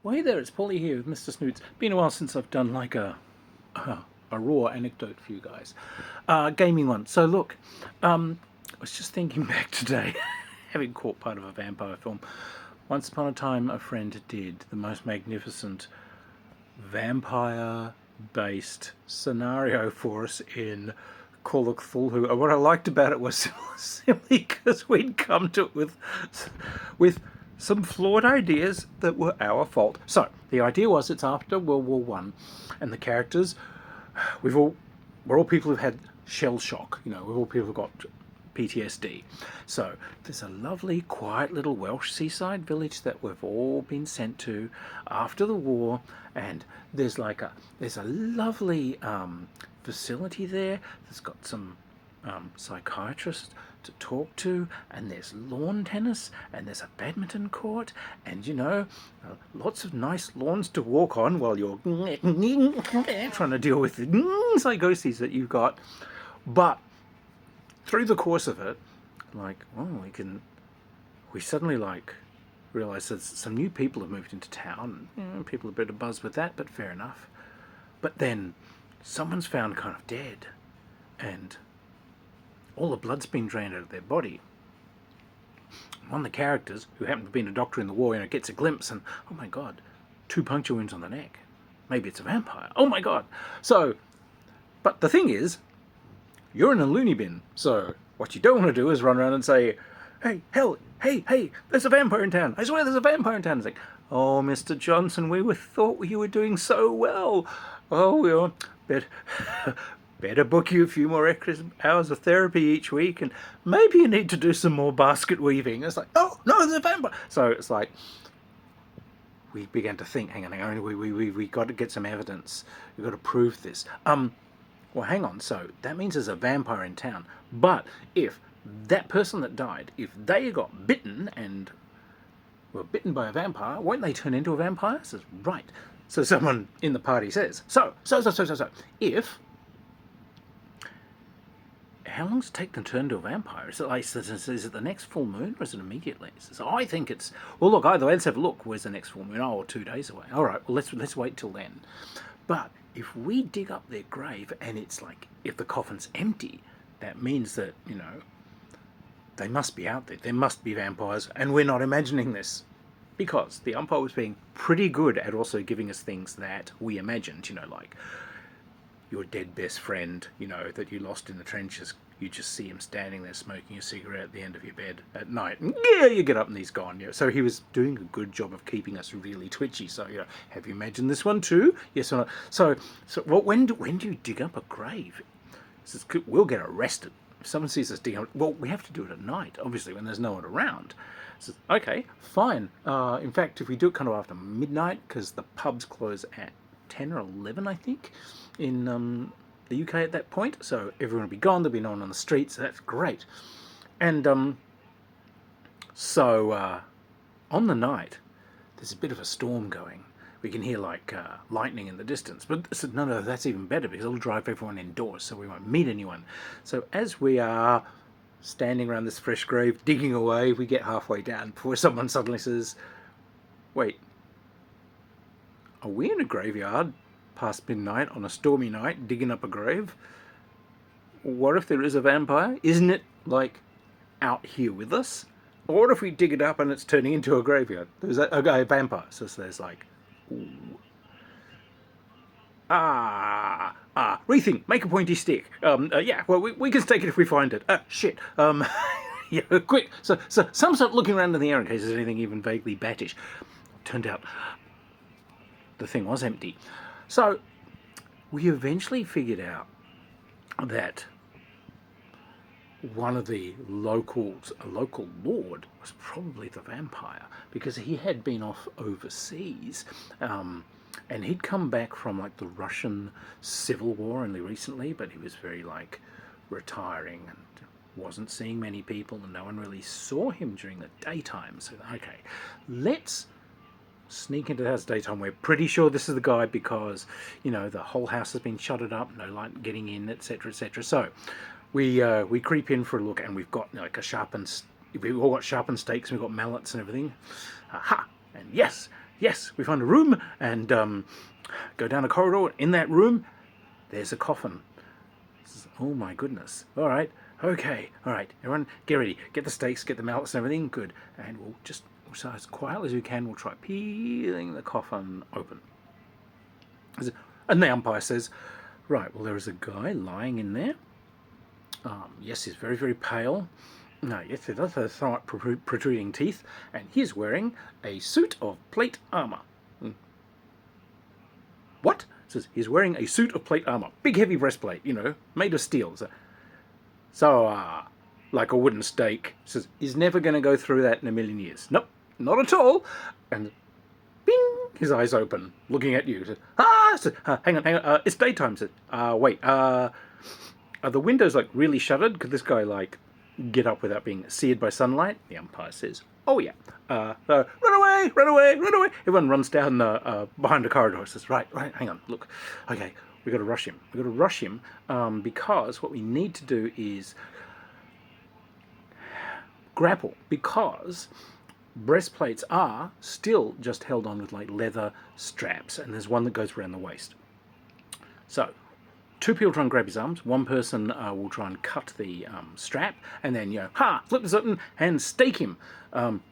Well, hey there, it's Paulie here with Mr. Snoots. Been a while since I've done like a raw anecdote for you guys. Gaming one. So look, I was just thinking back today, having caught part of a vampire film. Once upon a time, a friend did the most magnificent vampire-based scenario for us in Call of Cthulhu. And what I liked about it was simply because we'd come to it with some flawed ideas that were our fault. So the idea was it's after World War One, and the characters we're all people who've had shell shock. We're all people who've got PTSD. So there's a lovely, quiet little Welsh seaside village that we've all been sent to after the war, and there's a lovely facility there that's got some psychiatrists to talk to, and there's lawn tennis, and there's a badminton court, and lots of nice lawns to walk on while you're trying to deal with the psychoses that you've got. But through the course of it, we suddenly realize that some new people have moved into town, and people are a bit of buzz with that, but fair enough. But then someone's found kind of dead, and all the blood's been drained out of their body. One of the characters, who happened to be a doctor in the war, gets a glimpse and, oh my god, 2 puncture wounds on the neck. Maybe it's a vampire. Oh my god. So, but the thing is, you're in a loony bin. So what you don't want to do is run around and say, hey, there's a vampire in town. I swear there's a vampire in town. It's like, oh, Mr. Johnson, thought you were doing so well. Oh, we're better book you a few more extra hours of therapy each week, and maybe you need to do some more basket weaving. It's like, oh no, there's a vampire. So it's like we began to think, hang on, we got to get some evidence. We've got to prove this. Well, hang on. So that means there's a vampire in town. But if that person that died, if they got bitten and were bitten by a vampire, won't they turn into a vampire? Says right. So someone in the party says, so if. How long does it take to turn into a vampire? Is it the next full moon, or is it immediately? So I think it's... Well, look, either way, let's have a look. Where's the next full moon? Oh, 2 days away. All right, well, let's wait till then. But if we dig up their grave and it's if the coffin's empty, that means that, they must be out there. There must be vampires, and we're not imagining this. Because the umpire was being pretty good at also giving us things that we imagined, like your dead best friend, that you lost in the trenches. You just see him standing there smoking a cigarette at the end of your bed at night. And you get up and he's gone. So he was doing a good job of keeping us really twitchy. So, have you imagined this one too? Yes or no? So when do you dig up a grave? Says, we'll get arrested. If someone sees us digging up, well, we have to do it at night, obviously, when there's no one around. Says, okay, fine. In fact, if we do it kind of after midnight, because the pubs close at 10 or 11, I think, in the UK at that point, so everyone will be gone, there'll be no one on the streets, so that's great. And on the night, there's a bit of a storm going. We can hear lightning in the distance, but I said, no, that's even better, because it'll drive everyone indoors, so we won't meet anyone. So as we are standing around this fresh grave, digging away, we get halfway down before someone suddenly says, wait, are we in a graveyard past midnight on a stormy night digging up a grave? What if there is a vampire? Isn't it out here with us? Or what if we dig it up and it's turning into a graveyard? There's a vampire. So there's ooh. Rethink, make a pointy stick. We can stake it if we find it. Shit. Yeah, quick. So some start looking around in the air in case there's anything even vaguely battish. Turned out the thing was empty. So we eventually figured out that one of the locals, a local lord, was probably the vampire, because he had been off overseas, and he'd come back from the Russian Civil War only recently, but he was very retiring and wasn't seeing many people, and no one really saw him during the daytime. So okay, let's sneak into the house daytime. We're pretty sure this is the guy because the whole house has been shuttered up, no light getting in, etc. So we creep in for a look, and we've got we've all got sharpened stakes, and we've got mallets and everything. Aha! And yes, yes, we find a room and go down a corridor. In that room, there's a coffin. Oh my goodness. All right. Okay. All right. Everyone get ready. Get the stakes, get the mallets and everything. Good. And we'll just, so as quietly as we can, we'll try peeling the coffin open. And the umpire says, right, well, there is a guy lying in there. Yes, he's very, very pale. No, yes, he does have somewhat protruding teeth. And he's wearing a suit of plate armor. What? Says he's wearing a suit of plate armor. Big, heavy breastplate, made of steel. So, like a wooden stake. Says he's never going to go through that in a million years. Nope, not at all. And bing, his eyes open, looking at you. Says, says, hang on, it's daytime. Says, wait, are the windows like really shuttered? Could this guy like get up without being seared by sunlight? The umpire says, oh yeah. Run away, run away, run away. Everyone runs down behind the corridor. Says, right, hang on, look. Okay, we got to rush him. We got to rush him because what we need to do is grapple, because breastplates are still just held on with like leather straps, and there's one that goes around the waist. So, two people try and grab his arms. One person will try and cut the strap, and then, flip this open and stake him.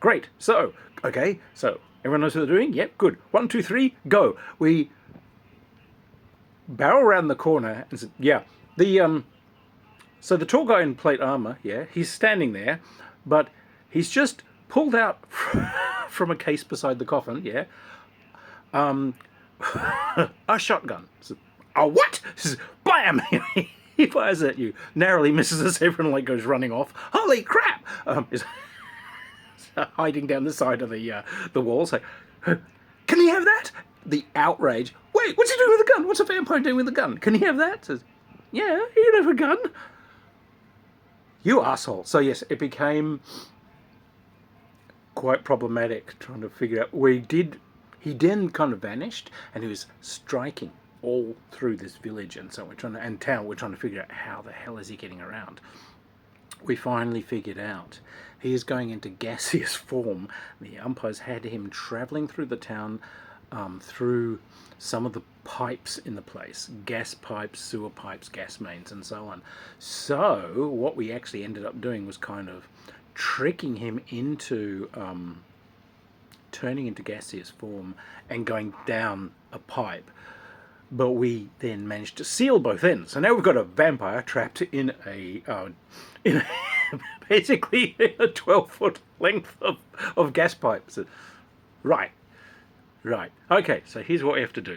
Great. So, okay. So, everyone knows what they're doing? Yep, good. 1, 2, 3, go. We barrel around the corner and say, so the tall guy in plate armor, he's standing there, but he's just pulled out from a case beside the coffin, a shotgun. So, a what? Says, bam! He fires at you, narrowly misses us. Everyone like goes running off. Holy crap! Is hiding down the side of the wall. So, can he have that? The outrage. Wait, what's he doing with a gun? What's a vampire doing with a gun? Can he have that? Says, yeah, he can have a gun. You asshole. So yes, it became quite problematic trying to figure out. He then kind of vanished, and he was striking all through this village and so we're trying to figure out how the hell is he getting around. We finally figured out he is going into gaseous form. The umpires had him travelling through the town, through some of the pipes in the place, gas pipes, sewer pipes, gas mains and so on. So what we actually ended up doing was kind of tricking him into turning into gaseous form and going down a pipe. But we then managed to seal both ends. So now we've got a vampire trapped in basically a 12-foot length of gas pipes. Right. Okay, so here's what we have to do.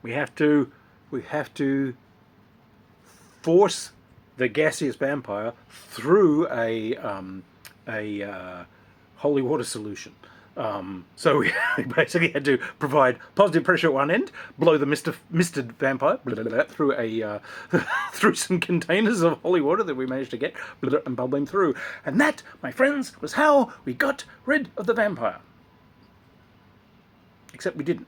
We have to force the gaseous vampire through a holy water solution. So we basically had to provide positive pressure at one end, blow the misted vampire through through some containers of holy water that we managed to get, and bubble him through. And that, my friends, was how we got rid of the vampire. Except we didn't.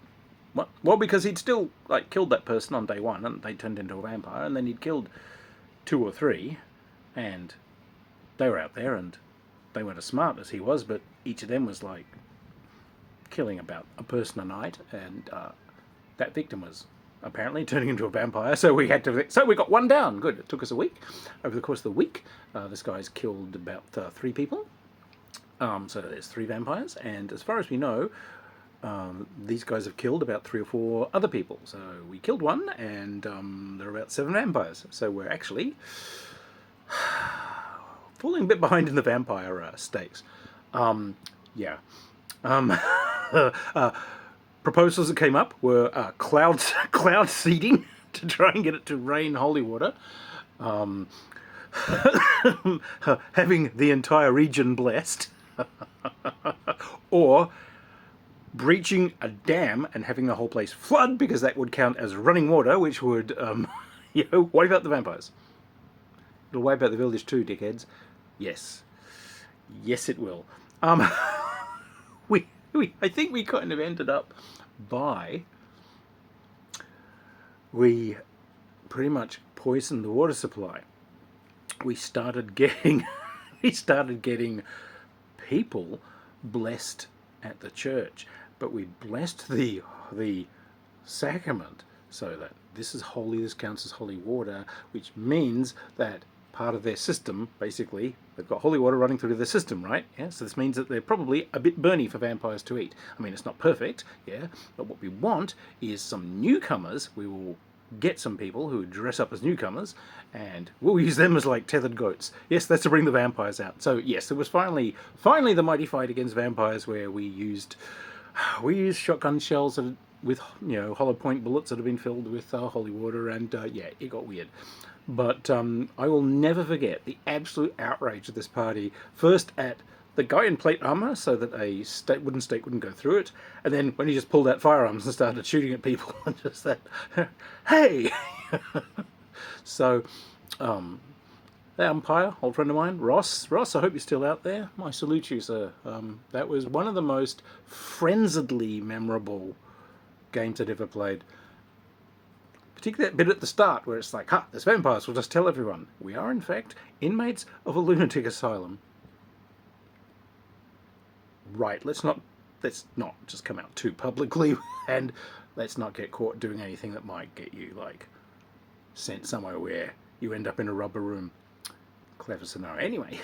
What? Well, because he'd still killed that person on day one, and they turned into a vampire, and then he'd killed 2 or 3, and they were out there, and they weren't as smart as he was, but each of them was killing about a person a night, and that victim was apparently turning into a vampire. So we got one down. Good. It took us a week. Over the course of the week, this guy's killed about 3 people. So there's 3 vampires, and as far as we know, these guys have killed about 3 or 4 other people. So we killed one, and there are about 7 vampires. So we're actually falling a bit behind in the vampire stakes. Proposals that came up were cloud seeding to try and get it to rain holy water, having the entire region blessed, or breaching a dam and having the whole place flood, because that would count as running water, which would wipe out the vampires. It'll wipe out the village too, dickheads. Yes, it will. I think we kind of ended up by, we pretty much poisoned the water supply. We started getting people blessed at the church. but we blessed the sacrament so that this is holy, this counts as holy water, which means that part of their system, basically, they've got holy water running through their system, right? Yeah, so this means that they're probably a bit burny for vampires to eat. I mean, it's not perfect, yeah, but what we want is some newcomers. We will get some people who dress up as newcomers, and we'll use them as like tethered goats. Yes, that's to bring the vampires out. So yes, there was finally the mighty fight against vampires where we used shotgun shells with hollow point bullets that have been filled with holy water, and yeah, it got weird. But I will never forget the absolute outrage of this party. First at the guy in plate armor, so that a wooden stake wouldn't go through it, and then when he just pulled out firearms and started shooting at people, and just that, hey. So, the umpire, old friend of mine, Ross, I hope you're still out there. I salute you, sir. That was one of the most frenziedly memorable games I'd ever played. Particularly that bit at the start where it's like, there's vampires, we'll just tell everyone. We are, in fact, inmates of a lunatic asylum. Right, let's not just come out too publicly, and let's not get caught doing anything that might get you, like, sent somewhere where you end up in a rubber room. Clever scenario. Anyway,